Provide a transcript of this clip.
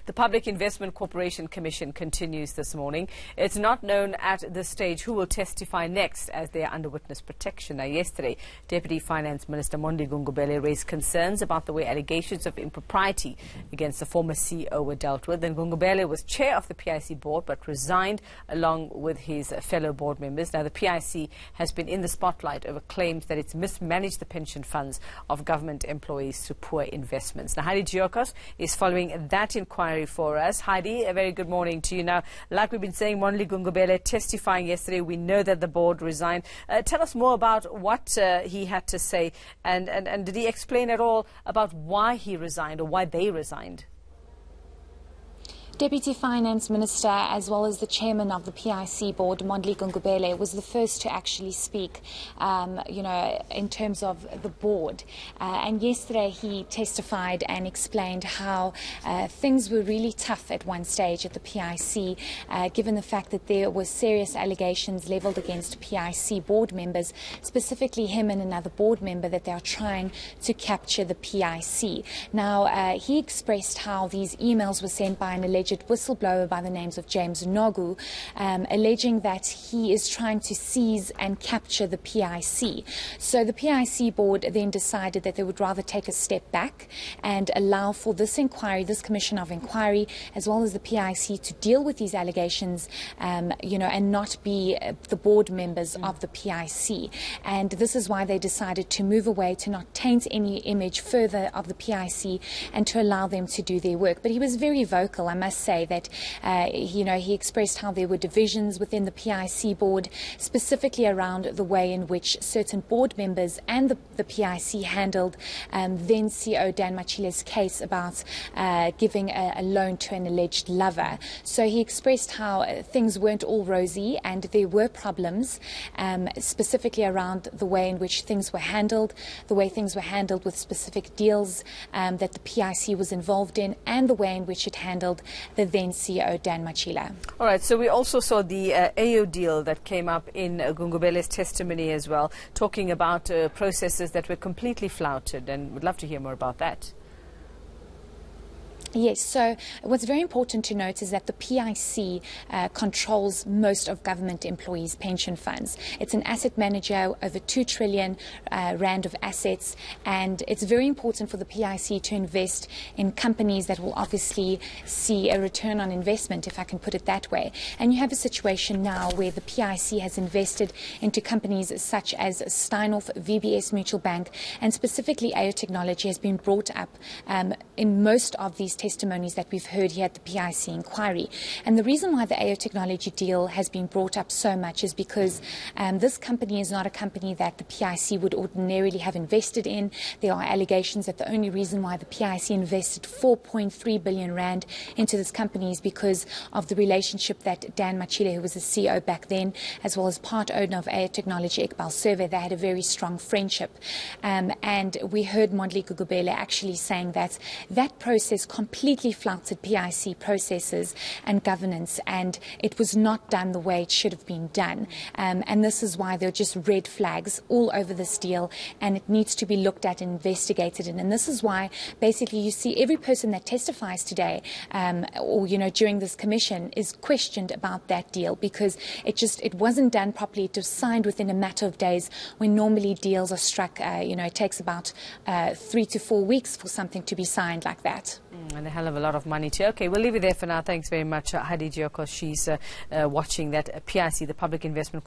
The Public Investment Corporation Commission continues this morning. It's not known at this stage who will testify next, as they are under witness protection. Now, yesterday, Deputy Finance Minister Mondli Gungubele raised concerns about the way allegations of impropriety against the former CEO were dealt with. And Gungubele was chair of the PIC board but resigned along with his fellow board members. Now, the PIC has been in the spotlight over claims that it's mismanaged the pension funds of government employees through poor investments. Now, Heidi Giokos is following that inquiry for us. Heidi, a very good morning to you. Now, like we've been saying, Mondli Gungubele testifying yesterday. We know that the board resigned. Tell us more about what he had to say, and did he explain at all about why he resigned or why they resigned? Deputy Finance Minister, as well as the chairman of the PIC board, Mondli Gungubele, was the first to actually speak, in terms of the board. And yesterday he testified and explained how things were really tough at one stage at the PIC, given the fact that there were serious allegations levelled against PIC board members, specifically him and another board member, that they are trying to capture the PIC. Now, he expressed how these emails were sent by an alleged whistleblower by the names of James Nogu, alleging that he is trying to seize and capture the PIC. So the PIC board then decided that they would rather take a step back and allow for this inquiry, this commission of inquiry, as well as the PIC, to deal with these allegations, and not be the board members of the PIC. And this is why they decided to move away, to not taint any image further of the PIC and to allow them to do their work. But he was very vocal, I must say, that he expressed how there were divisions within the PIC board, specifically around the way in which certain board members and the PIC handled then CEO Dan Machile's case about giving a loan to an alleged lover. So he expressed how things weren't all rosy and there were problems, specifically around the way in which things were handled, the way things were handled with specific deals that the PIC was involved in, and the way in which it handled the then CEO Dan Machila. All right, so we also saw the AO deal that came up in Gungubele's testimony as well, talking about processes that were completely flouted, and would love to hear more about that. Yes, so what's very important to note is that the PIC controls most of government employees' pension funds. It's an asset manager, over 2 trillion rand of assets, and it's very important for the PIC to invest in companies that will obviously see a return on investment, if I can put it that way. And you have a situation now where the PIC has invested into companies such as Steinhoff, VBS Mutual Bank, and specifically AO Technology has been brought up in most of these testimonies that we've heard here at the PIC inquiry. And the reason why the AO Technology deal has been brought up so much is because this company is not a company that the PIC would ordinarily have invested in. There are allegations that the only reason why the PIC invested 4.3 billion rand into this company is because of the relationship that Dan Machile, who was the CEO back then, as well as part owner of AO Technology, Iqbal Survey, they had a very strong friendship. And we heard Mondli Gungubele actually saying that that process completely flouted PIC processes and governance, and it was not done the way it should have been done. And this is why there are just red flags all over this deal, and it needs to be looked at and investigated. And this is why basically you see every person that testifies today during this commission is questioned about that deal, because it wasn't done properly. It was signed within a matter of days, when normally deals are struck, it takes about 3 to 4 weeks for something to be signed like that. And a hell of a lot of money too. Okay, we'll leave it there for now. Thanks very much, Heidi Giokos. She's watching that PIC, the Public Investment Corporation.